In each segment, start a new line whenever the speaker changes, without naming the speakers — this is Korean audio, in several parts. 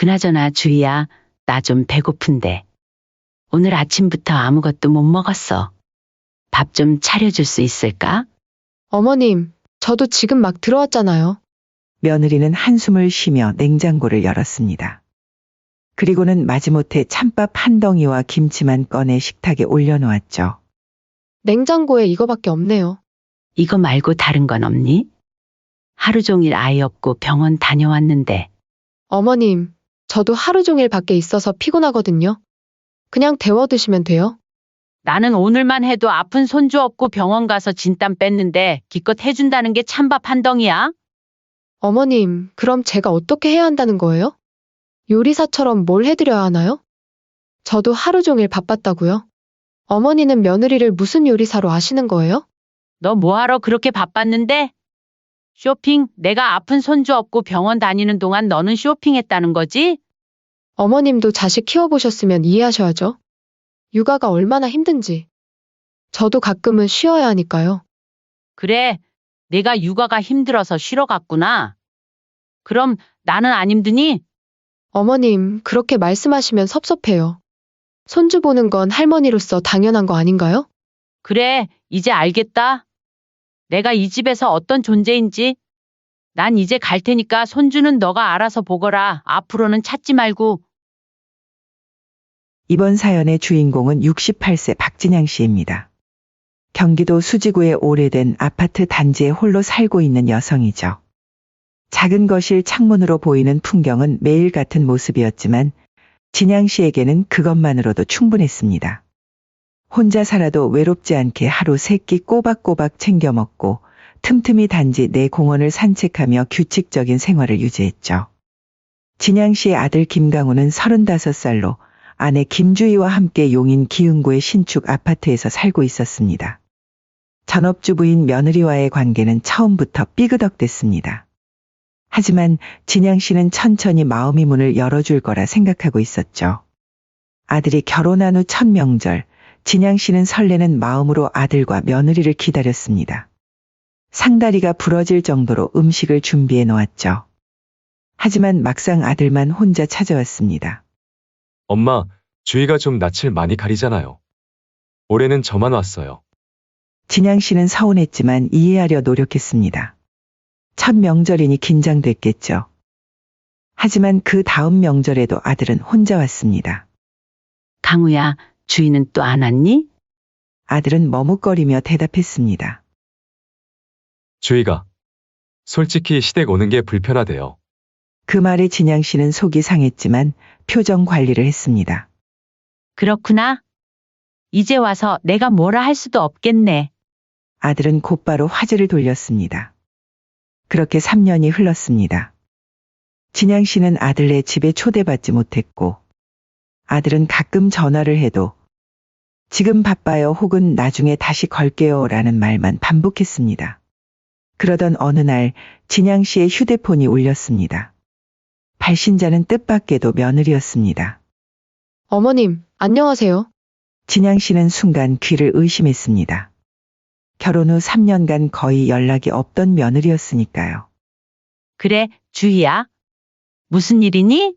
그나저나 주희야, 나 좀 배고픈데. 오늘 아침부터 아무것도 못 먹었어. 밥 좀 차려줄 수 있을까?
어머님, 저도 지금 막 들어왔잖아요.
며느리는 한숨을 쉬며 냉장고를 열었습니다. 그리고는 마지못해 찬밥 한 덩이와 김치만 꺼내 식탁에 올려놓았죠.
냉장고에 이거밖에 없네요.
이거 말고 다른 건 없니? 하루 종일 아이 없고 병원 다녀왔는데.
어머님, 저도 하루 종일 밖에 있어서 피곤하거든요. 그냥 데워 드시면 돼요.
나는 오늘만 해도 아픈 손주 없고 병원 가서 진땀 뺐는데 기껏 해준다는 게 찬밥 한 덩이야?
어머님, 그럼 제가 어떻게 해야 한다는 거예요? 요리사처럼 뭘 해드려야 하나요? 저도 하루 종일 바빴다고요. 어머니는 며느리를 무슨 요리사로 아시는 거예요?
너 뭐하러 그렇게 바빴는데? 쇼핑, 내가 아픈 손주 없고 병원 다니는 동안 너는 쇼핑했다는 거지?
어머님도 자식 키워보셨으면 이해하셔야죠. 육아가 얼마나 힘든지. 저도 가끔은 쉬어야 하니까요.
그래, 내가 육아가 힘들어서 쉬러 갔구나. 그럼 나는 안 힘드니?
어머님, 그렇게 말씀하시면 섭섭해요. 손주 보는 건 할머니로서 당연한 거 아닌가요?
그래, 이제 알겠다. 내가 이 집에서 어떤 존재인지. 난 이제 갈 테니까 손주는 너가 알아서 보거라. 앞으로는 찾지 말고.
이번 사연의 주인공은 68세 박진양 씨입니다. 경기도 수지구의 오래된 아파트 단지에 홀로 살고 있는 여성이죠. 작은 거실 창문으로 보이는 풍경은 매일 같은 모습이었지만 진양 씨에게는 그것만으로도 충분했습니다. 혼자 살아도 외롭지 않게 하루 3끼 꼬박꼬박 챙겨 먹고 틈틈이 단지 내 공원을 산책하며 규칙적인 생활을 유지했죠. 진양 씨의 아들 김강우는 35살로 아내 김주희와 함께 용인 기흥구의 신축 아파트에서 살고 있었습니다. 전업주부인 며느리와의 관계는 처음부터 삐그덕댔습니다. 하지만 진양 씨는 천천히 마음의 문을 열어줄 거라 생각하고 있었죠. 아들이 결혼한 후 첫 명절, 진양 씨는 설레는 마음으로 아들과 며느리를 기다렸습니다. 상다리가 부러질 정도로 음식을 준비해 놓았죠. 하지만 막상 아들만 혼자 찾아왔습니다.
엄마, 주희가 좀 낯을 많이 가리잖아요. 올해는 저만 왔어요.
진양 씨는 서운했지만 이해하려 노력했습니다. 첫 명절이니 긴장됐겠죠. 하지만 그 다음 명절에도 아들은 혼자 왔습니다.
강우야, 주희는 또 안 왔니?
아들은 머뭇거리며 대답했습니다.
주희가 솔직히 시댁 오는 게 불편하대요.
그 말에 진양 씨는 속이 상했지만 표정 관리를 했습니다.
그렇구나. 이제 와서 내가 뭐라 할 수도 없겠네.
아들은 곧바로 화제를 돌렸습니다. 그렇게 3년이 흘렀습니다. 진양 씨는 아들네 집에 초대받지 못했고 아들은 가끔 전화를 해도 지금 바빠요 혹은 나중에 다시 걸게요 라는 말만 반복했습니다. 그러던 어느 날 진양 씨의 휴대폰이 울렸습니다. 발신자는 뜻밖에도 며느리였습니다.
어머님, 안녕하세요.
진양 씨는 순간 귀를 의심했습니다. 결혼 후 3년간 거의 연락이 없던 며느리였으니까요.
그래, 주희야. 무슨 일이니?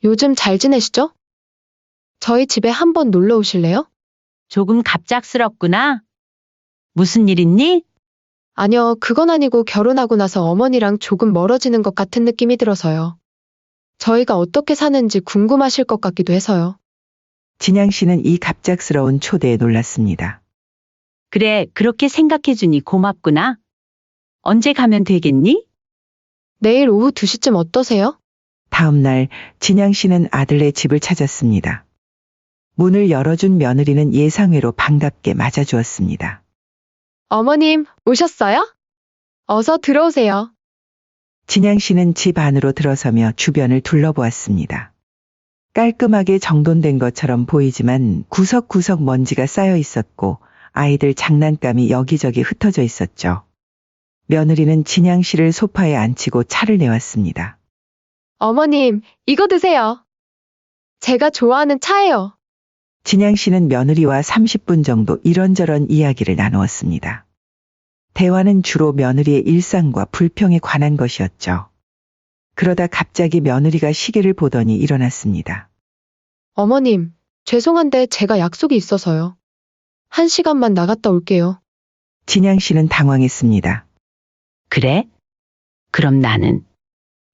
요즘 잘 지내시죠? 저희 집에 한번 놀러 오실래요?
조금 갑작스럽구나. 무슨 일 있니?
아니요, 그건 아니고 결혼하고 나서 어머니랑 조금 멀어지는 것 같은 느낌이 들어서요. 저희가 어떻게 사는지 궁금하실 것 같기도 해서요.
진양 씨는 이 갑작스러운 초대에 놀랐습니다.
그래, 그렇게 생각해주니 고맙구나. 언제 가면 되겠니?
내일 오후 2시쯤 어떠세요?
다음 날 진양 씨는 아들네 집을 찾았습니다. 문을 열어준 며느리는 예상외로 반갑게 맞아주었습니다.
어머님, 오셨어요? 어서 들어오세요.
진양 씨는 집 안으로 들어서며 주변을 둘러보았습니다. 깔끔하게 정돈된 것처럼 보이지만 구석구석 먼지가 쌓여 있었고 아이들 장난감이 여기저기 흩어져 있었죠. 며느리는 진양 씨를 소파에 앉히고 차를 내왔습니다.
어머님, 이거 드세요. 제가 좋아하는 차예요.
진양 씨는 며느리와 30분 정도 이런저런 이야기를 나누었습니다. 대화는 주로 며느리의 일상과 불평에 관한 것이었죠. 그러다 갑자기 며느리가 시계를 보더니 일어났습니다.
어머님, 죄송한데 제가 약속이 있어서요. 1시간만 나갔다 올게요.
진양 씨는 당황했습니다.
그래? 그럼 나는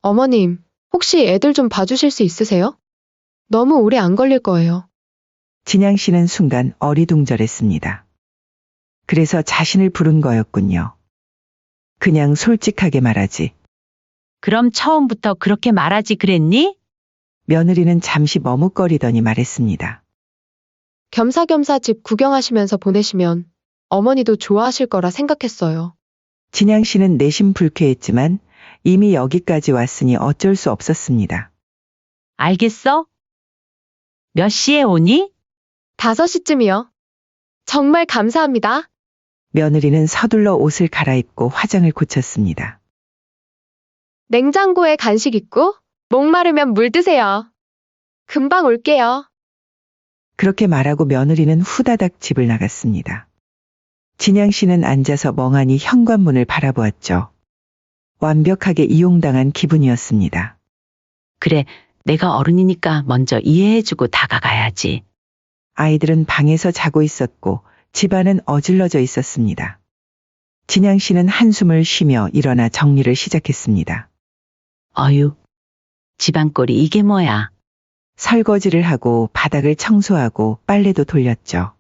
어머님, 혹시 애들 좀 봐주실 수 있으세요? 너무 오래 안 걸릴 거예요.
진양 씨는 순간 어리둥절했습니다. 그래서 자신을 부른 거였군요. 그냥 솔직하게 말하지.
그럼 처음부터 그렇게 말하지 그랬니?
며느리는 잠시 머뭇거리더니 말했습니다.
겸사겸사 집 구경하시면서 보내시면 어머니도 좋아하실 거라 생각했어요.
진양 씨는 내심 불쾌했지만 이미 여기까지 왔으니 어쩔 수 없었습니다.
알겠어? 몇 시에 오니?
5시쯤이요. 정말 감사합니다.
며느리는 서둘러 옷을 갈아입고 화장을 고쳤습니다.
냉장고에 간식 있고 목마르면 물 드세요. 금방 올게요.
그렇게 말하고 며느리는 후다닥 집을 나갔습니다. 진양 씨는 앉아서 멍하니 현관문을 바라보았죠. 완벽하게 이용당한 기분이었습니다.
그래, 내가 어른이니까 먼저 이해해주고 다가가야지.
아이들은 방에서 자고 있었고 집안은 어질러져 있었습니다. 진양 씨는 한숨을 쉬며 일어나 정리를 시작했습니다.
어휴, 집안꼴이 이게 뭐야?
설거지를 하고 바닥을 청소하고 빨래도 돌렸죠.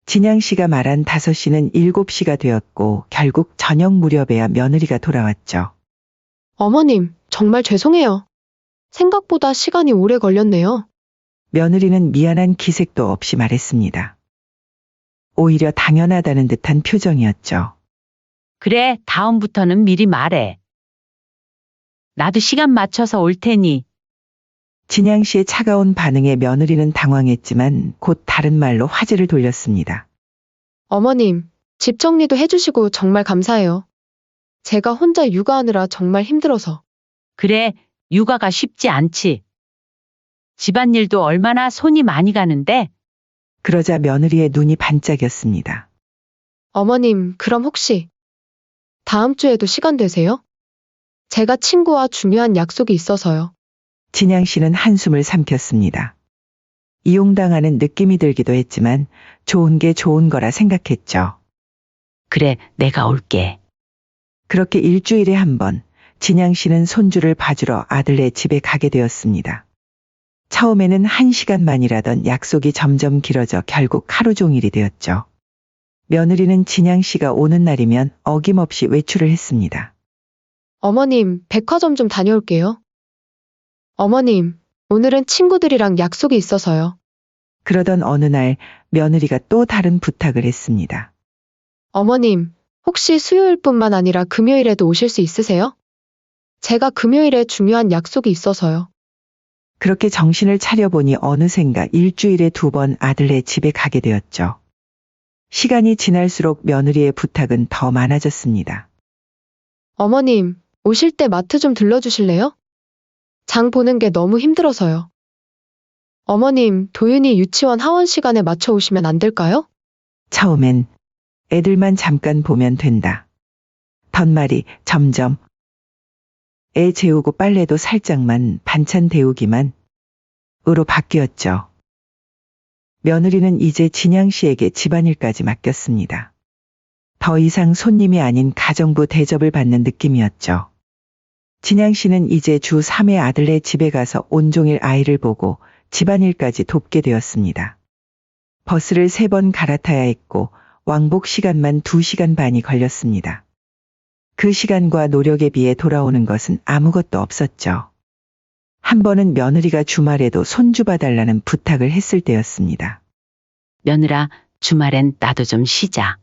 진양 씨가 말한 5시는 7시가 되었고 결국 저녁 무렵에야 며느리가 돌아왔죠.
어머님, 정말 죄송해요. 생각보다 시간이 오래 걸렸네요.
며느리는 미안한 기색도 없이 말했습니다. 오히려 당연하다는 듯한 표정이었죠.
그래, 다음부터는 미리 말해. 나도 시간 맞춰서 올 테니.
진양 씨의 차가운 반응에 며느리는 당황했지만 곧 다른 말로 화제를 돌렸습니다.
어머님, 집 정리도 해주시고 정말 감사해요. 제가 혼자 육아하느라 정말 힘들어서.
그래, 육아가 쉽지 않지. 집안일도 얼마나 손이 많이 가는데?
그러자 며느리의 눈이 반짝였습니다.
어머님, 그럼 혹시 다음 주에도 시간 되세요? 제가 친구와 중요한 약속이 있어서요.
진양 씨는 한숨을 삼켰습니다. 이용당하는 느낌이 들기도 했지만 좋은 게 좋은 거라 생각했죠.
그래, 내가 올게.
그렇게 일주일에 한 번 진양 씨는 손주를 봐주러 아들네 집에 가게 되었습니다. 처음에는 1시간만이라던 약속이 점점 길어져 결국 하루 종일이 되었죠. 며느리는 진양 씨가 오는 날이면 어김없이 외출을 했습니다.
어머님, 백화점 좀 다녀올게요. 어머님, 오늘은 친구들이랑 약속이 있어서요.
그러던 어느 날 며느리가 또 다른 부탁을 했습니다.
어머님, 혹시 수요일뿐만 아니라 금요일에도 오실 수 있으세요? 제가 금요일에 중요한 약속이 있어서요.
그렇게 정신을 차려보니 어느샌가 일주일에 2번 아들네 집에 가게 되었죠. 시간이 지날수록 며느리의 부탁은 더 많아졌습니다.
어머님, 오실 때 마트 좀 들러주실래요? 장 보는 게 너무 힘들어서요. 어머님, 도윤이 유치원 하원 시간에 맞춰 오시면 안 될까요?
처음엔 애들만 잠깐 보면 된다. 던 말이 점점 애 재우고 빨래도 살짝만 반찬 데우기만 으로 바뀌었죠. 며느리는 이제 진양 씨에게 집안일까지 맡겼습니다. 더 이상 손님이 아닌 가정부 대접을 받는 느낌이었죠. 진양 씨는 이제 주 3회 아들네 집에 가서 온종일 아이를 보고 집안일까지 돕게 되었습니다. 버스를 3번 갈아타야 했고 왕복 시간만 2시간 반이 걸렸습니다. 그 시간과 노력에 비해 돌아오는 것은 아무것도 없었죠. 한 번은 며느리가 주말에도 손주 봐달라는 부탁을 했을 때였습니다.
며느라, 주말엔 나도 좀 쉬자.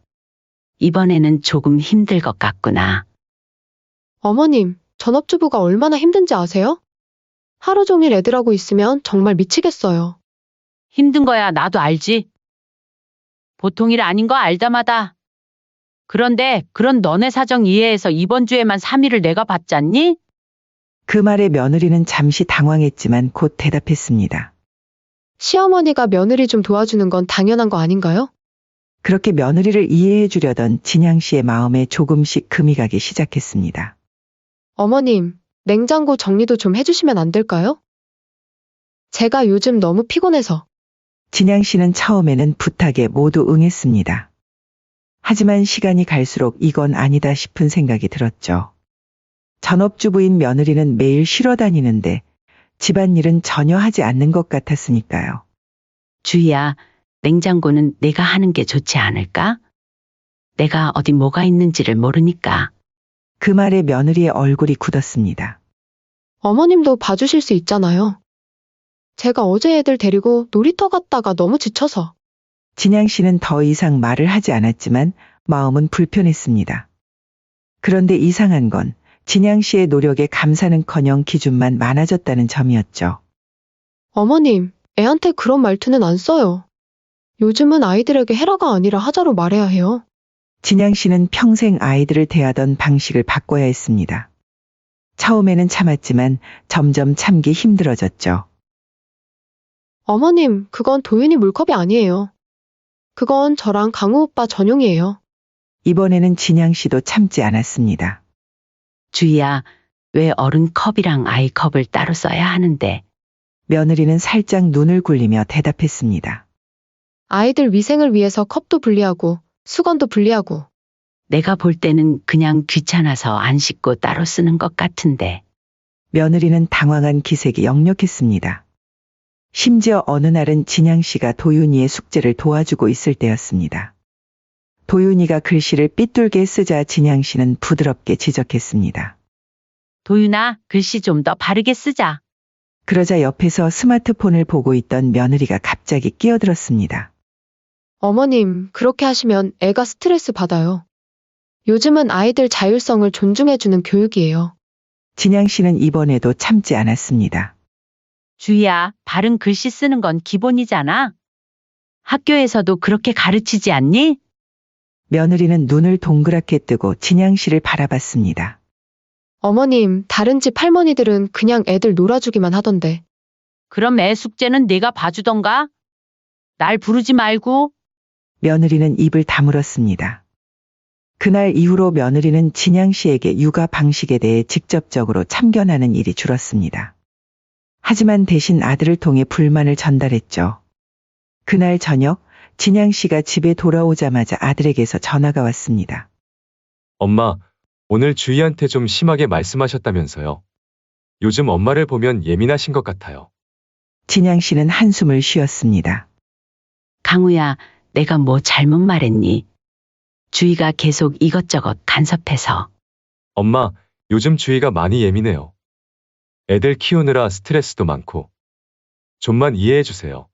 이번에는 조금 힘들 것 같구나.
어머님, 전업주부가 얼마나 힘든지 아세요? 하루 종일 애들하고 있으면 정말 미치겠어요.
힘든 거야, 나도 알지. 보통 일 아닌 거 알다마다. 그런데 그런 너네 사정 이해해서 이번 주에만 3일을 내가 받잖니?
그 말에 며느리는 잠시 당황했지만 곧 대답했습니다.
시어머니가 며느리 좀 도와주는 건 당연한 거 아닌가요?
그렇게 며느리를 이해해 주려던 진양 씨의 마음에 조금씩 금이 가기 시작했습니다.
어머님, 냉장고 정리도 좀 해주시면 안 될까요? 제가 요즘 너무 피곤해서.
진양 씨는 처음에는 부탁에 모두 응했습니다. 하지만 시간이 갈수록 이건 아니다 싶은 생각이 들었죠. 전업주부인 며느리는 매일 쉬러 다니는데 집안일은 전혀 하지 않는 것 같았으니까요.
주희야, 냉장고는 내가 하는 게 좋지 않을까? 내가 어디 뭐가 있는지를 모르니까.
그 말에 며느리의 얼굴이 굳었습니다.
어머님도 봐주실 수 있잖아요. 제가 어제 애들 데리고 놀이터 갔다가 너무 지쳐서.
진양 씨는 더 이상 말을 하지 않았지만 마음은 불편했습니다. 그런데 이상한 건 진양 씨의 노력에 감사는커녕 기준만 많아졌다는 점이었죠.
어머님, 애한테 그런 말투는 안 써요. 요즘은 아이들에게 해라가 아니라 하자로 말해야 해요.
진양 씨는 평생 아이들을 대하던 방식을 바꿔야 했습니다. 처음에는 참았지만 점점 참기 힘들어졌죠.
어머님, 그건 도윤이 물컵이 아니에요. 그건 저랑 강우 오빠 전용이에요.
이번에는 진양 씨도 참지 않았습니다.
주희야, 왜 어른 컵이랑 아이 컵을 따로 써야 하는데?
며느리는 살짝 눈을 굴리며 대답했습니다.
아이들 위생을 위해서 컵도 분리하고 수건도 분리하고.
내가 볼 때는 그냥 귀찮아서 안 씻고 따로 쓰는 것 같은데.
며느리는 당황한 기색이 역력했습니다. 심지어 어느 날은 진양 씨가 도윤이의 숙제를 도와주고 있을 때였습니다. 도윤이가 글씨를 삐뚤게 쓰자 진양 씨는 부드럽게 지적했습니다.
도윤아, 글씨 좀 더 바르게 쓰자.
그러자 옆에서 스마트폰을 보고 있던 며느리가 갑자기 끼어들었습니다.
어머님, 그렇게 하시면 애가 스트레스 받아요. 요즘은 아이들 자율성을 존중해주는 교육이에요.
진양 씨는 이번에도 참지 않았습니다.
주희야, 바른 글씨 쓰는 건 기본이잖아. 학교에서도 그렇게 가르치지 않니?
며느리는 눈을 동그랗게 뜨고 진양 씨를 바라봤습니다.
어머님, 다른 집 할머니들은 그냥 애들 놀아주기만 하던데.
그럼 애 숙제는 내가 봐주던가? 날 부르지 말고.
며느리는 입을 다물었습니다. 그날 이후로 며느리는 진양 씨에게 육아 방식에 대해 직접적으로 참견하는 일이 줄었습니다. 하지만 대신 아들을 통해 불만을 전달했죠. 그날 저녁 진양 씨가 집에 돌아오자마자 아들에게서 전화가 왔습니다.
엄마, 오늘 주희한테 좀 심하게 말씀하셨다면서요. 요즘 엄마를 보면 예민하신 것 같아요.
진양 씨는 한숨을 쉬었습니다.
강우야, 내가 뭐 잘못 말했니? 주희가 계속 이것저것 간섭해서.
엄마, 요즘 주희가 많이 예민해요. 애들 키우느라 스트레스도 많고. 좀만 이해해 주세요.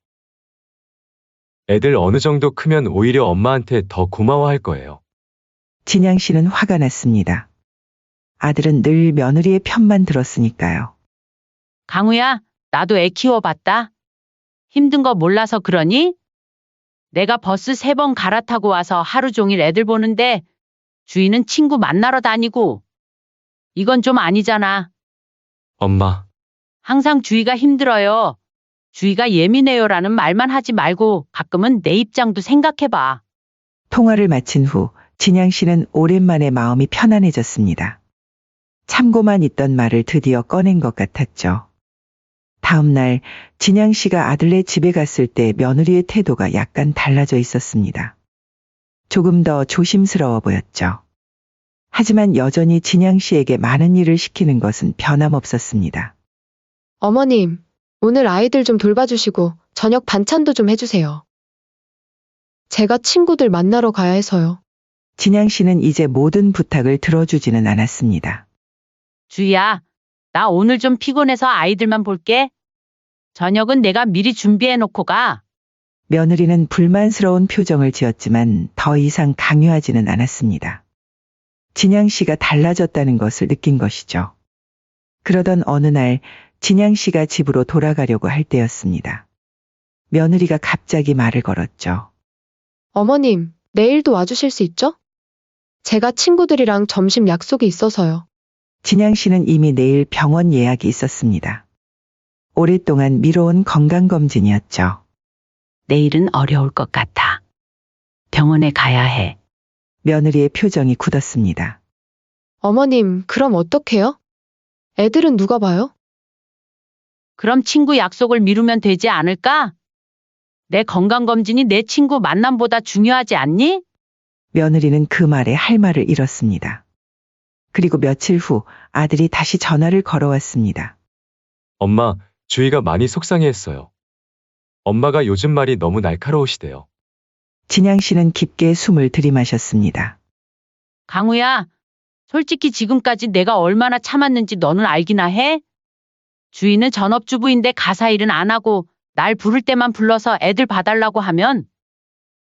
애들 어느 정도 크면 오히려 엄마한테 더 고마워할 거예요.
진양 씨는 화가 났습니다. 아들은 늘 며느리의 편만 들었으니까요.
강우야, 나도 애 키워봤다. 힘든 거 몰라서 그러니? 내가 버스 3번 갈아타고 와서 하루 종일 애들 보는데 주희는 친구 만나러 다니고. 이건 좀 아니잖아.
엄마,
항상 주희가 힘들어요. 주희가 예민해요라는 말만 하지 말고 가끔은 내 입장도 생각해봐.
통화를 마친 후 진양 씨는 오랜만에 마음이 편안해졌습니다. 참고만 있던 말을 드디어 꺼낸 것 같았죠. 다음 날 진양 씨가 아들네 집에 갔을 때 며느리의 태도가 약간 달라져 있었습니다. 조금 더 조심스러워 보였죠. 하지만 여전히 진양 씨에게 많은 일을 시키는 것은 변함없었습니다.
어머님, 오늘 아이들 좀 돌봐주시고 저녁 반찬도 좀 해주세요. 제가 친구들 만나러 가야 해서요.
진양 씨는 이제 모든 부탁을 들어주지는 않았습니다.
주희야, 나 오늘 좀 피곤해서 아이들만 볼게. 저녁은 내가 미리 준비해놓고 가.
며느리는 불만스러운 표정을 지었지만 더 이상 강요하지는 않았습니다. 진양 씨가 달라졌다는 것을 느낀 것이죠. 그러던 어느 날 진양 씨가 집으로 돌아가려고 할 때였습니다. 며느리가 갑자기 말을 걸었죠.
어머님, 내일도 와주실 수 있죠? 제가 친구들이랑 점심 약속이 있어서요.
진양 씨는 이미 내일 병원 예약이 있었습니다. 오랫동안 미뤄온 건강검진이었죠.
내일은 어려울 것 같아. 병원에 가야 해.
며느리의 표정이 굳었습니다.
어머님, 그럼 어떡해요? 애들은 누가 봐요?
그럼 친구 약속을 미루면 되지 않을까? 내 건강검진이 내 친구 만남보다 중요하지 않니?
며느리는 그 말에 할 말을 잃었습니다. 그리고 며칠 후 아들이 다시 전화를 걸어왔습니다.
엄마, 주희가 많이 속상해했어요. 엄마가 요즘 말이 너무 날카로우시대요.
진양 씨는 깊게 숨을 들이마셨습니다.
강우야, 솔직히 지금까지 내가 얼마나 참았는지 너는 알기나 해? 주희는 전업주부인데 가사 일은 안 하고 날 부를 때만 불러서 애들 봐달라고 하면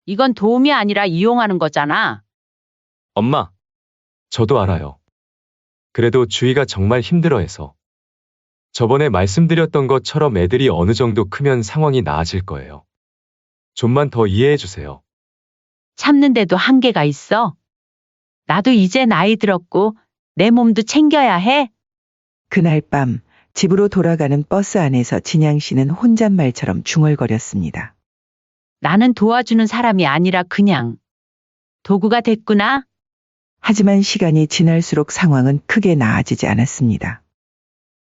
이건 도움이 아니라 이용하는 거잖아.
엄마, 저도 알아요. 그래도 주희가 정말 힘들어해서. 저번에 말씀드렸던 것처럼 애들이 어느 정도 크면 상황이 나아질 거예요. 좀만 더 이해해 주세요.
참는데도 한계가 있어. 나도 이제 나이 들었고 내 몸도 챙겨야 해.
그날 밤 집으로 돌아가는 버스 안에서 진양 씨는 혼잣말처럼 중얼거렸습니다.
나는 도와주는 사람이 아니라 그냥 도구가 됐구나.
하지만 시간이 지날수록 상황은 크게 나아지지 않았습니다.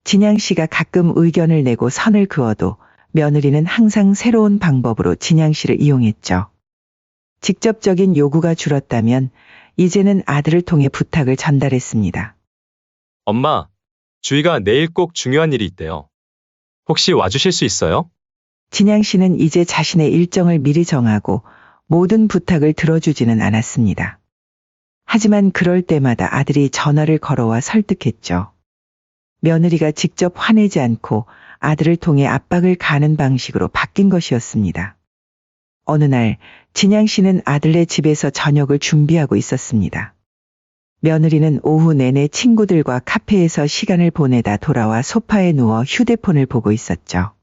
진양 씨가 가끔 의견을 내고 선을 그어도 며느리는 항상 새로운 방법으로 진양 씨를 이용했죠. 직접적인 요구가 줄었다면 이제는 아들을 통해 부탁을 전달했습니다.
엄마, 주희가 내일 꼭 중요한 일이 있대요. 혹시 와주실 수 있어요?
진양 씨는 이제 자신의 일정을 미리 정하고 모든 부탁을 들어주지는 않았습니다. 하지만 그럴 때마다 아들이 전화를 걸어와 설득했죠. 며느리가 직접 화내지 않고 아들을 통해 압박을 가하는 방식으로 바뀐 것이었습니다. 어느 날 진양 씨는 아들네 집에서 저녁을 준비하고 있었습니다. 며느리는 오후 내내 친구들과 카페에서 시간을 보내다 돌아와 소파에 누워 휴대폰을 보고 있었죠.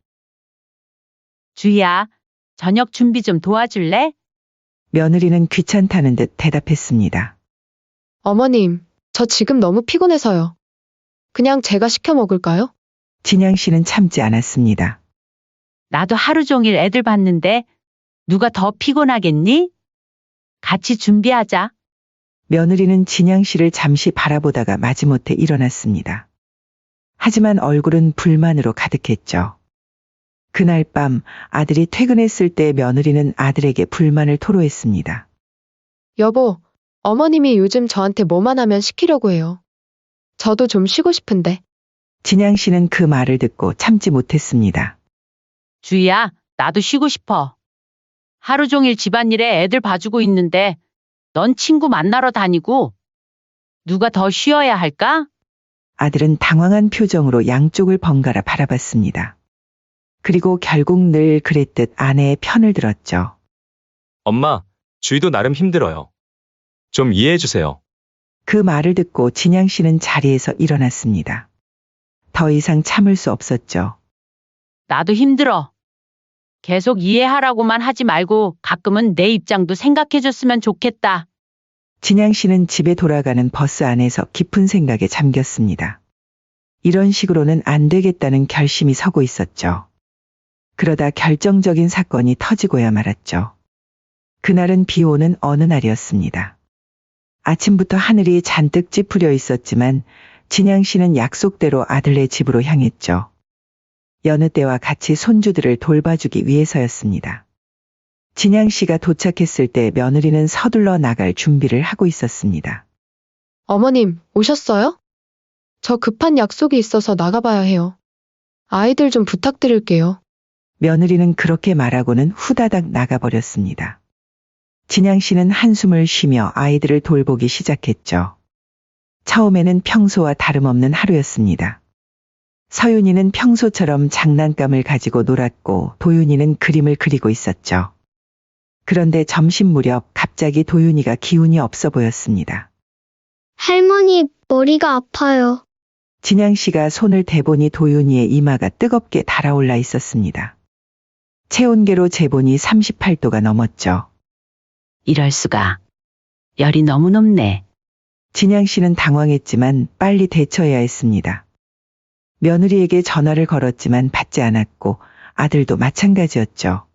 주희야, 저녁 준비 좀 도와줄래?
며느리는 귀찮다는 듯 대답했습니다.
어머님, 저 지금 너무 피곤해서요. 그냥 제가 시켜 먹을까요?
진양 씨는 참지 않았습니다.
나도 하루 종일 애들 봤는데 누가 더 피곤하겠니? 같이 준비하자.
며느리는 진양 씨를 잠시 바라보다가 마지못해 일어났습니다. 하지만 얼굴은 불만으로 가득했죠. 그날 밤 아들이 퇴근했을 때 며느리는 아들에게 불만을 토로했습니다.
여보, 어머님이 요즘 저한테 뭐만 하면 시키려고 해요. 저도 좀 쉬고 싶은데.
진양 씨는 그 말을 듣고 참지 못했습니다.
주희야, 나도 쉬고 싶어. 하루 종일 집안일에 애들 봐주고 있는데 넌 친구 만나러 다니고 누가 더 쉬어야 할까?
아들은 당황한 표정으로 양쪽을 번갈아 바라봤습니다. 그리고 결국 늘 그랬듯 아내의 편을 들었죠.
엄마, 주희도 나름 힘들어요. 좀 이해해 주세요.
그 말을 듣고 진양 씨는 자리에서 일어났습니다. 더 이상 참을 수 없었죠.
나도 힘들어. 계속 이해하라고만 하지 말고 가끔은 내 입장도 생각해줬으면 좋겠다.
진양 씨는 집에 돌아가는 버스 안에서 깊은 생각에 잠겼습니다. 이런 식으로는 안 되겠다는 결심이 서고 있었죠. 그러다 결정적인 사건이 터지고야 말았죠. 그날은 비 오는 어느 날이었습니다. 아침부터 하늘이 잔뜩 찌푸려 있었지만 진양 씨는 약속대로 아들네 집으로 향했죠. 여느 때와 같이 손주들을 돌봐주기 위해서였습니다. 진양 씨가 도착했을 때 며느리는 서둘러 나갈 준비를 하고 있었습니다.
어머님, 오셨어요? 저 급한 약속이 있어서 나가봐야 해요. 아이들 좀 부탁드릴게요.
며느리는 그렇게 말하고는 후다닥 나가버렸습니다. 진양 씨는 한숨을 쉬며 아이들을 돌보기 시작했죠. 처음에는 평소와 다름없는 하루였습니다. 서윤이는 평소처럼 장난감을 가지고 놀았고 도윤이는 그림을 그리고 있었죠. 그런데 점심 무렵 갑자기 도윤이가 기운이 없어 보였습니다.
할머니, 머리가 아파요.
진양 씨가 손을 대보니 도윤이의 이마가 뜨겁게 달아올라 있었습니다. 체온계로 재보니 38도가 넘었죠.
이럴 수가. 열이 너무 높네.
진양 씨는 당황했지만 빨리 대처해야 했습니다. 며느리에게 전화를 걸었지만 받지 않았고 아들도 마찬가지였죠.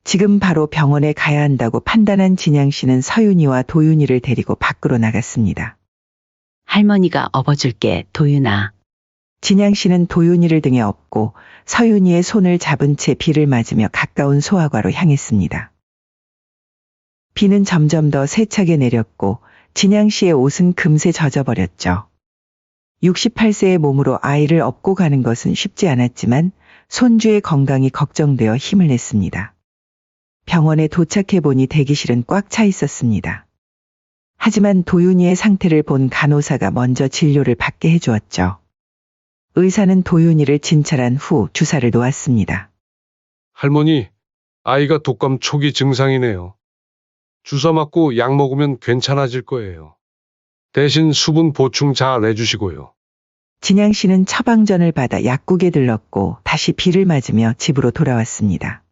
지금 바로 병원에 가야 한다고 판단한 진양 씨는 서윤이와 도윤이를 데리고 밖으로 나갔습니다.
할머니가 업어줄게, 도윤아.
진양 씨는 도윤이를 등에 업고 서윤이의 손을 잡은 채 비를 맞으며 가까운 소아과로 향했습니다. 비는 점점 더 세차게 내렸고 진양 씨의 옷은 금세 젖어버렸죠. 68세의 몸으로 아이를 업고 가는 것은 쉽지 않았지만 손주의 건강이 걱정되어 힘을 냈습니다. 병원에 도착해보니 대기실은 꽉 차 있었습니다. 하지만 도윤이의 상태를 본 간호사가 먼저 진료를 받게 해주었죠. 의사는 도윤이를 진찰한 후 주사를 놓았습니다.
할머니, 아이가 독감 초기 증상이네요. 주사 맞고 약 먹으면 괜찮아질 거예요. 대신 수분 보충 잘 해주시고요.
진양 씨는 처방전을 받아 약국에 들렀고 다시 비를 맞으며 집으로 돌아왔습니다.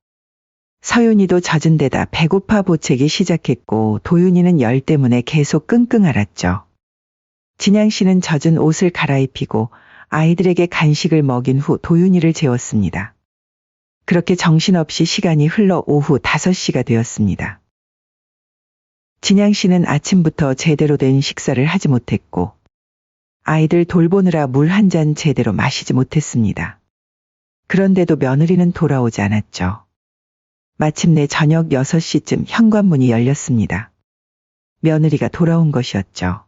서윤이도 젖은 데다 배고파 보채기 시작했고 도윤이는 열 때문에 계속 끙끙 앓았죠. 진양 씨는 젖은 옷을 갈아입히고 아이들에게 간식을 먹인 후 도윤이를 재웠습니다. 그렇게 정신없이 시간이 흘러 오후 5시가 되었습니다. 진양 씨는 아침부터 제대로 된 식사를 하지 못했고 아이들 돌보느라 물 한 잔 제대로 마시지 못했습니다. 그런데도 며느리는 돌아오지 않았죠. 마침내 저녁 6시쯤 현관문이 열렸습니다. 며느리가 돌아온 것이었죠.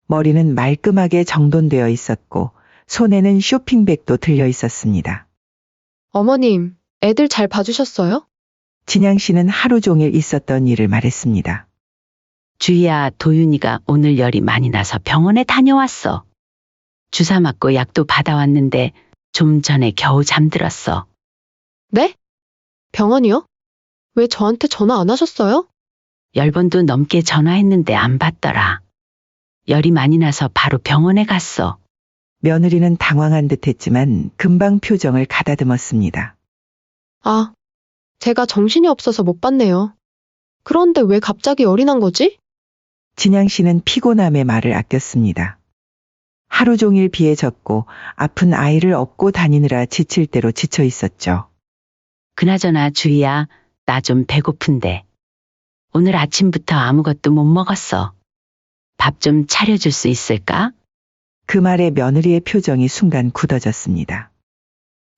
머리는 말끔하게 정돈되어 있었고 손에는 쇼핑백도 들려 있었습니다.
어머님, 애들 잘 봐주셨어요?
진양 씨는 하루 종일 있었던 일을 말했습니다.
주희야, 도윤이가 오늘 열이 많이 나서 병원에 다녀왔어. 주사 맞고 약도 받아왔는데 좀 전에 겨우 잠들었어.
네? 병원이요? 왜 저한테 전화 안 하셨어요?
10번도 넘게 전화했는데 안 받더라. 열이 많이 나서 바로 병원에 갔어.
며느리는 당황한 듯 했지만 금방 표정을 가다듬었습니다.
아, 제가 정신이 없어서 못 봤네요. 그런데 왜 갑자기 열이 난 거지?
진양 씨는 피곤함에 말을 아꼈습니다. 하루 종일 비에 젖고 아픈 아이를 업고 다니느라 지칠 대로 지쳐 있었죠.
그나저나 주희야, 나 좀 배고픈데. 오늘 아침부터 아무것도 못 먹었어. 밥 좀 차려줄 수 있을까?
그 말에 며느리의 표정이 순간 굳어졌습니다.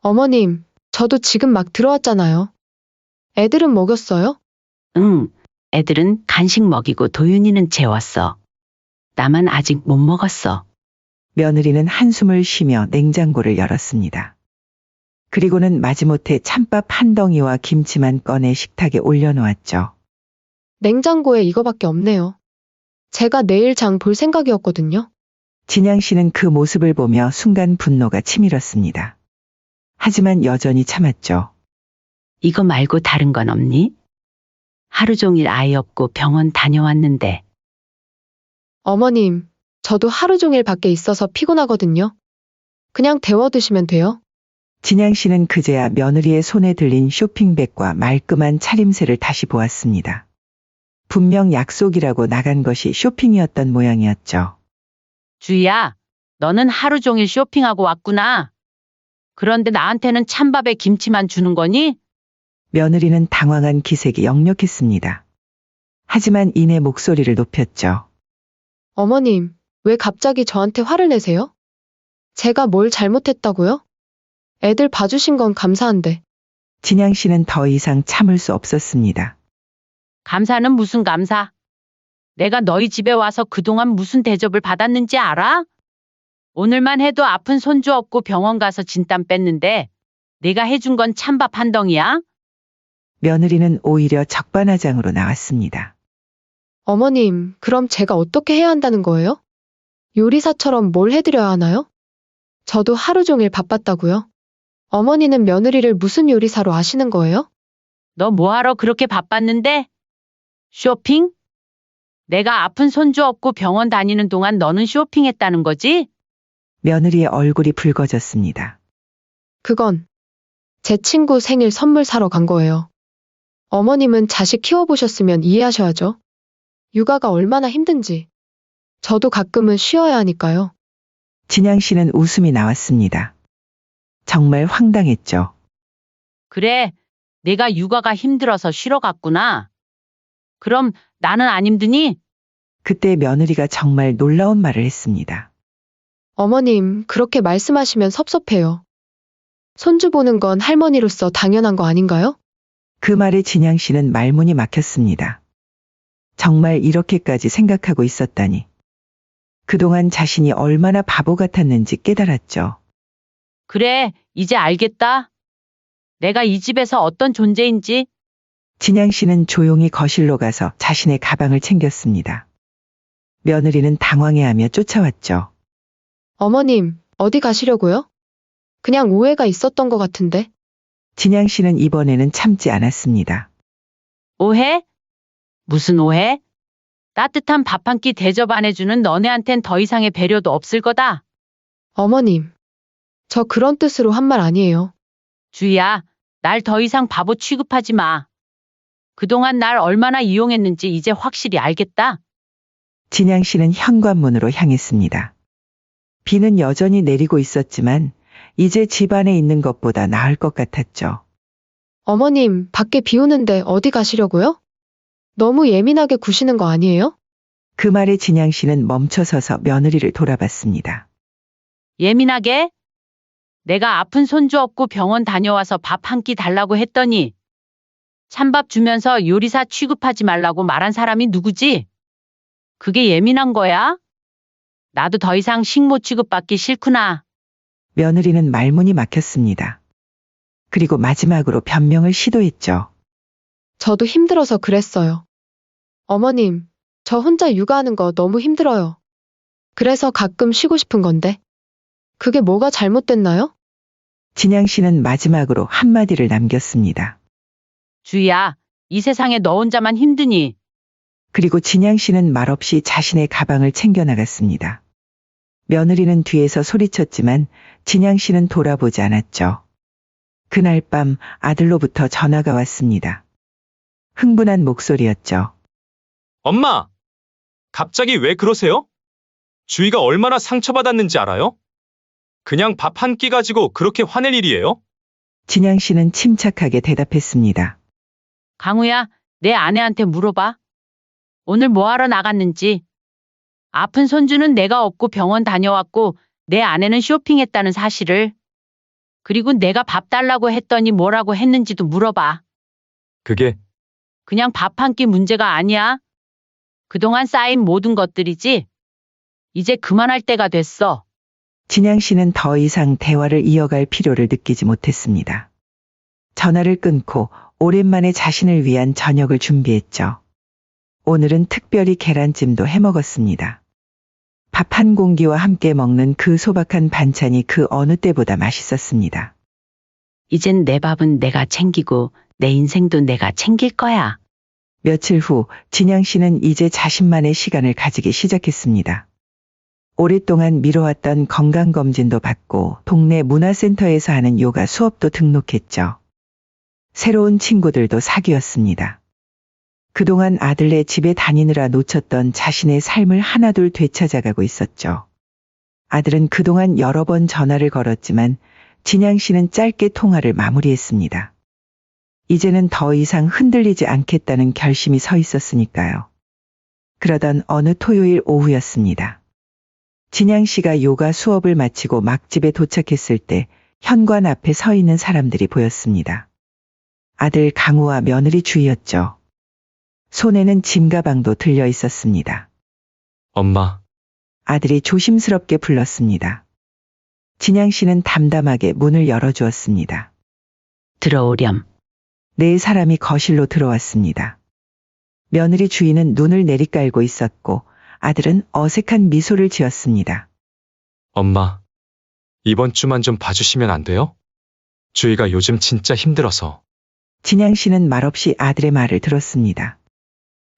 어머님, 저도 지금 막 들어왔잖아요. 애들은 먹였어요?
응, 애들은 간식 먹이고 도윤이는 재웠어. 나만 아직 못 먹었어.
며느리는 한숨을 쉬며 냉장고를 열었습니다. 그리고는 마지못해 찬밥 한 덩이와 김치만 꺼내 식탁에 올려놓았죠.
냉장고에 이거밖에 없네요. 제가 내일 장 볼 생각이었거든요.
진양 씨는 그 모습을 보며 순간 분노가 치밀었습니다. 하지만 여전히 참았죠.
이거 말고 다른 건 없니? 하루 종일 아이 없고 병원 다녀왔는데.
어머님, 저도 하루 종일 밖에 있어서 피곤하거든요. 그냥 데워 드시면 돼요.
진양 씨는 그제야 며느리의 손에 들린 쇼핑백과 말끔한 차림새를 다시 보았습니다. 분명 약속이라고 나간 것이 쇼핑이었던 모양이었죠.
주희야, 너는 하루 종일 쇼핑하고 왔구나. 그런데 나한테는 찬밥에 김치만 주는 거니?
며느리는 당황한 기색이 역력했습니다. 하지만 이내 목소리를 높였죠.
어머님, 왜 갑자기 저한테 화를 내세요? 제가 뭘 잘못했다고요? 애들 봐주신 건 감사한데.
진양 씨는 더 이상 참을 수 없었습니다.
감사는 무슨 감사? 내가 너희 집에 와서 그동안 무슨 대접을 받았는지 알아? 오늘만 해도 아픈 손주 업고 병원 가서 진땀 뺐는데 내가 해준 건 찬밥 한 덩이야?
며느리는 오히려 적반하장으로 나왔습니다.
어머님, 그럼 제가 어떻게 해야 한다는 거예요? 요리사처럼 뭘 해드려야 하나요? 저도 하루 종일 바빴다고요. 어머니는 며느리를 무슨 요리사로 아시는 거예요?
너 뭐하러 그렇게 바빴는데? 쇼핑? 내가 아픈 손주 업고 병원 다니는 동안 너는 쇼핑했다는 거지?
며느리의 얼굴이 붉어졌습니다.
그건 제 친구 생일 선물 사러 간 거예요. 어머님은 자식 키워보셨으면 이해하셔야죠. 육아가 얼마나 힘든지. 저도 가끔은 쉬어야 하니까요.
진양 씨는 웃음이 나왔습니다. 정말 황당했죠.
그래, 내가 육아가 힘들어서 쉬러 갔구나. 그럼 나는 안 힘드니?
그때 며느리가 정말 놀라운 말을 했습니다.
어머님, 그렇게 말씀하시면 섭섭해요. 손주 보는 건 할머니로서 당연한 거 아닌가요?
그 말에 진양 씨는 말문이 막혔습니다. 정말 이렇게까지 생각하고 있었다니. 그동안 자신이 얼마나 바보 같았는지 깨달았죠.
그래, 이제 알겠다. 내가 이 집에서 어떤 존재인지.
진양 씨는 조용히 거실로 가서 자신의 가방을 챙겼습니다. 며느리는 당황해하며 쫓아왔죠.
어머님, 어디 가시려고요? 그냥 오해가 있었던 것 같은데.
진양 씨는 이번에는 참지 않았습니다.
오해? 무슨 오해? 따뜻한 밥 한 끼 대접 안 해주는 너네한텐 더 이상의 배려도 없을 거다.
어머님, 저 그런 뜻으로 한 말 아니에요.
주희야, 날 더 이상 바보 취급하지 마. 그동안 날 얼마나 이용했는지 이제 확실히 알겠다.
진양 씨는 현관문으로 향했습니다. 비는 여전히 내리고 있었지만 이제 집 안에 있는 것보다 나을 것 같았죠.
어머님, 밖에 비 오는데 어디 가시려고요? 너무 예민하게 구시는 거 아니에요?
그 말에 진양 씨는 멈춰서서 며느리를 돌아봤습니다.
예민하게? 내가 아픈 손주 업고 병원 다녀와서 밥 한 끼 달라고 했더니 찬밥 주면서 요리사 취급하지 말라고 말한 사람이 누구지? 그게 예민한 거야? 나도 더 이상 식모 취급받기 싫구나.
며느리는 말문이 막혔습니다. 그리고 마지막으로 변명을 시도했죠.
저도 힘들어서 그랬어요. 어머님, 저 혼자 육아하는 거 너무 힘들어요. 그래서 가끔 쉬고 싶은 건데. 그게 뭐가 잘못됐나요?
진양 씨는 마지막으로 한마디를 남겼습니다.
주희야, 이 세상에 너 혼자만 힘드니.
그리고 진양 씨는 말없이 자신의 가방을 챙겨 나갔습니다. 며느리는 뒤에서 소리쳤지만 진양 씨는 돌아보지 않았죠. 그날 밤 아들로부터 전화가 왔습니다. 흥분한 목소리였죠.
엄마! 갑자기 왜 그러세요? 주희가 얼마나 상처받았는지 알아요? 그냥 밥 한 끼 가지고 그렇게 화낼 일이에요?
진양 씨는 침착하게 대답했습니다.
강우야, 내 아내한테 물어봐. 오늘 뭐하러 나갔는지. 아픈 손주는 내가 업고 병원 다녀왔고 내 아내는 쇼핑했다는 사실을. 그리고 내가 밥 달라고 했더니 뭐라고 했는지도 물어봐.
그게
그냥 밥 한 끼 문제가 아니야. 그동안 쌓인 모든 것들이지. 이제 그만할 때가 됐어.
진양 씨는 더 이상 대화를 이어갈 필요를 느끼지 못했습니다. 전화를 끊고 오랜만에 자신을 위한 저녁을 준비했죠. 오늘은 특별히 계란찜도 해먹었습니다. 밥 한 공기와 함께 먹는 그 소박한 반찬이 그 어느 때보다 맛있었습니다.
이젠 내 밥은 내가 챙기고 내 인생도 내가 챙길 거야.
며칠 후 진양 씨는 이제 자신만의 시간을 가지기 시작했습니다. 오랫동안 미뤄왔던 건강검진도 받고 동네 문화센터에서 하는 요가 수업도 등록했죠. 새로운 친구들도 사귀었습니다. 그동안 아들네 집에 다니느라 놓쳤던 자신의 삶을 하나둘 되찾아가고 있었죠. 아들은 그동안 여러 번 전화를 걸었지만 진양 씨는 짧게 통화를 마무리했습니다. 이제는 더 이상 흔들리지 않겠다는 결심이 서 있었으니까요. 그러던 어느 토요일 오후였습니다. 진양 씨가 요가 수업을 마치고 막 집에 도착했을 때 현관 앞에 서 있는 사람들이 보였습니다. 아들 강우와 며느리 주희였죠. 손에는 짐 가방도 들려 있었습니다.
엄마,
아들이 조심스럽게 불렀습니다. 진양 씨는 담담하게 문을 열어주었습니다.
들어오렴.
네 사람이 거실로 들어왔습니다. 며느리 주희는 눈을 내리깔고 있었고 아들은 어색한 미소를 지었습니다.
엄마. 이번 주만 좀 봐주시면 안 돼요? 주희가 요즘 진짜 힘들어서.
진양 씨는 말없이 아들의 말을 들었습니다.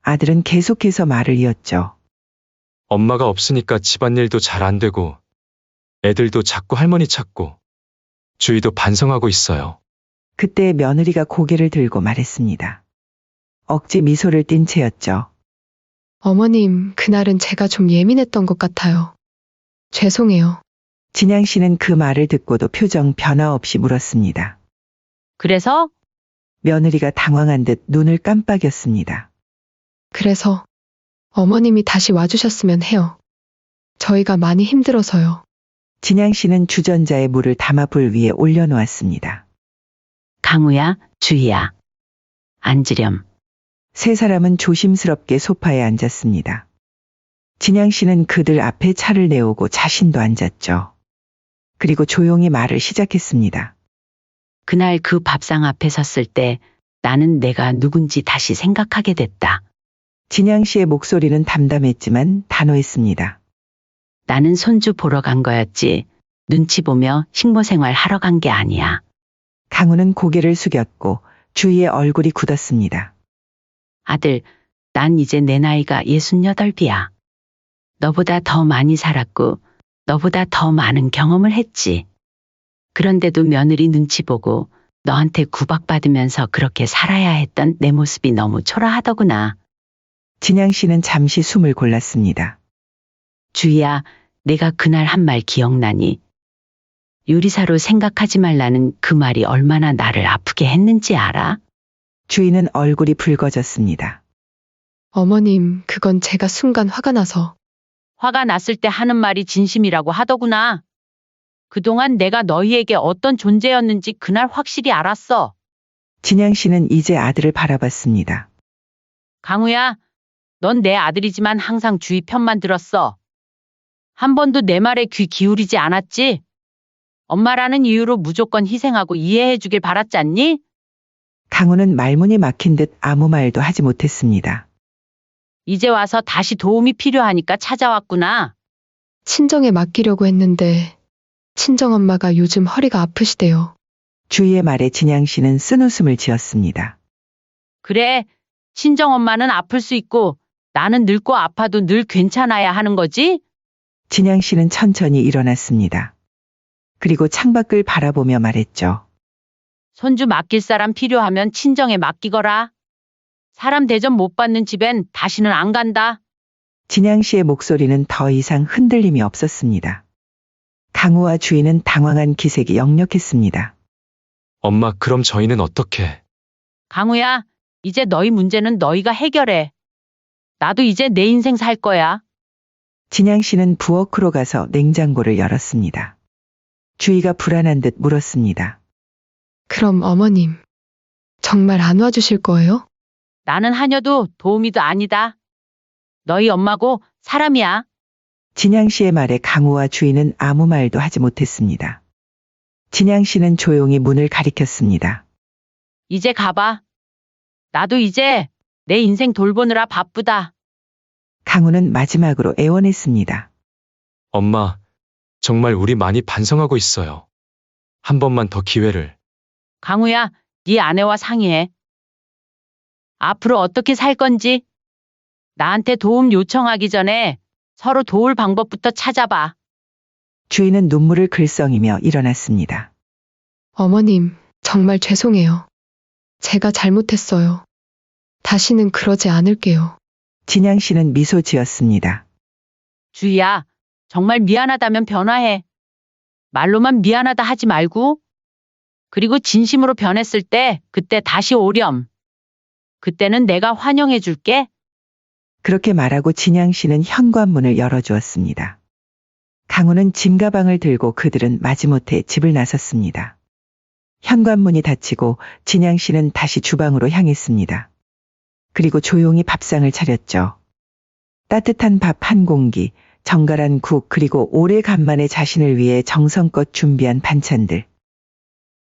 아들은 계속해서 말을 이었죠.
엄마가 없으니까 집안일도 잘 안 되고 애들도 자꾸 할머니 찾고 주희도 반성하고 있어요.
그때 며느리가 고개를 들고 말했습니다. 억지 미소를 띤 채였죠.
어머님, 그날은 제가 좀 예민했던 것 같아요. 죄송해요.
진양 씨는 그 말을 듣고도 표정 변화 없이 물었습니다.
그래서?
며느리가 당황한 듯 눈을 깜빡였습니다.
그래서 어머님이 다시 와주셨으면 해요. 저희가 많이 힘들어서요.
진양 씨는 주전자에 물을 담아 불 위에 올려놓았습니다.
강우야, 주희야. 앉으렴.
세 사람은 조심스럽게 소파에 앉았습니다. 진양 씨는 그들 앞에 차를 내오고 자신도 앉았죠. 그리고 조용히 말을 시작했습니다.
그날 그 밥상 앞에 섰을 때 나는 내가 누군지 다시 생각하게 됐다.
진양 씨의 목소리는 담담했지만 단호했습니다.
나는 손주 보러 간 거였지. 눈치 보며 식모생활 하러 간 게 아니야.
강우는 고개를 숙였고 주희의 얼굴이 굳었습니다.
아들, 난 이제 내 나이가 68이야. 너보다 더 많이 살았고 너보다 더 많은 경험을 했지. 그런데도 며느리 눈치 보고 너한테 구박받으면서 그렇게 살아야 했던 내 모습이 너무 초라하더구나.
진양 씨는 잠시 숨을 골랐습니다.
주희야, 내가 그날 한 말 기억나니? 요리사로 생각하지 말라는 그 말이 얼마나 나를 아프게 했는지 알아?
주희는 얼굴이 붉어졌습니다.
어머님, 그건 제가 순간 화가 나서.
화가 났을 때 하는 말이 진심이라고 하더구나. 그동안 내가 너희에게 어떤 존재였는지 그날 확실히 알았어.
진양 씨는 이제 아들을 바라봤습니다.
강우야, 넌 내 아들이지만 항상 주희 편만 들었어. 한 번도 내 말에 귀 기울이지 않았지? 엄마라는 이유로 무조건 희생하고 이해해 주길 바랐지 않니?
강우는 말문이 막힌 듯 아무 말도 하지 못했습니다.
이제 와서 다시 도움이 필요하니까 찾아왔구나.
친정에 맡기려고 했는데 친정엄마가 요즘 허리가 아프시대요.
주희의 말에 진양 씨는 쓴웃음을 지었습니다.
그래, 친정엄마는 아플 수 있고 나는 늙고 아파도 늘 괜찮아야 하는 거지?
진양 씨는 천천히 일어났습니다. 그리고 창밖을 바라보며 말했죠.
손주 맡길 사람 필요하면 친정에 맡기거라. 사람 대접 못 받는 집엔 다시는 안 간다.
진양 씨의 목소리는 더 이상 흔들림이 없었습니다. 강우와 주희는 당황한 기색이 역력했습니다.
엄마, 그럼 저희는 어떻게?
강우야, 이제 너희 문제는 너희가 해결해. 나도 이제 내 인생 살 거야.
진양 씨는 부엌으로 가서 냉장고를 열었습니다. 주희가 불안한 듯 물었습니다.
그럼 어머님, 정말 안 와주실 거예요?
나는 하녀도 도우미도 아니다. 너희 엄마고 사람이야.
진양 씨의 말에 강우와 주희는 아무 말도 하지 못했습니다. 진양 씨는 조용히 문을 가리켰습니다.
이제 가봐. 나도 이제 내 인생 돌보느라 바쁘다.
강우는 마지막으로 애원했습니다.
엄마, 정말 우리 많이 반성하고 있어요. 한 번만 더 기회를.
강우야, 네 아내와 상의해. 앞으로 어떻게 살 건지. 나한테 도움 요청하기 전에 서로 도울 방법부터 찾아봐.
주희는 눈물을 글썽이며 일어났습니다.
어머님, 정말 죄송해요. 제가 잘못했어요. 다시는 그러지 않을게요.
진양 씨는 미소 지었습니다.
주희야, 정말 미안하다면 변화해. 말로만 미안하다 하지 말고. 그리고 진심으로 변했을 때 그때 다시 오렴. 그때는 내가 환영해 줄게.
그렇게 말하고 진양 씨는 현관문을 열어주었습니다. 강우는 짐가방을 들고 그들은 마지못해 집을 나섰습니다. 현관문이 닫히고 진양 씨는 다시 주방으로 향했습니다. 그리고 조용히 밥상을 차렸죠. 따뜻한 밥 한 공기, 정갈한 국, 그리고 오래간만에 자신을 위해 정성껏 준비한 반찬들.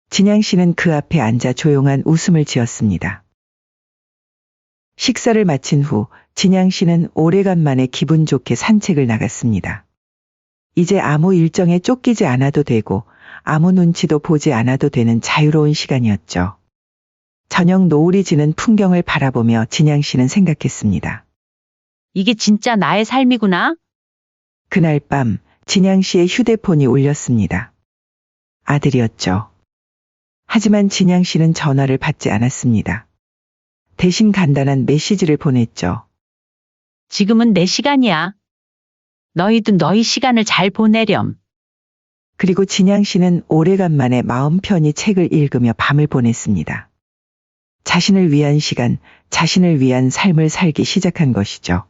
진양 씨는 그 앞에 앉아 조용한 웃음을 지었습니다. 식사를 마친 후 진양 씨는 오래간만에 기분 좋게 산책을 나갔습니다. 이제 아무 일정에 쫓기지 않아도 되고 아무 눈치도 보지 않아도 되는 자유로운 시간이었죠. 저녁 노을이 지는 풍경을 바라보며 진양 씨는 생각했습니다.
이게 진짜 나의 삶이구나.
그날 밤 진양 씨의 휴대폰이 울렸습니다. 아들이었죠. 하지만 진양 씨는 전화를 받지 않았습니다. 대신 간단한 메시지를 보냈죠.
지금은 내 시간이야. 너희도 너희 시간을 잘 보내렴.
그리고 진양 씨는 오래간만에 마음 편히 책을 읽으며 밤을 보냈습니다. 자신을 위한 시간, 자신을 위한 삶을 살기 시작한 것이죠.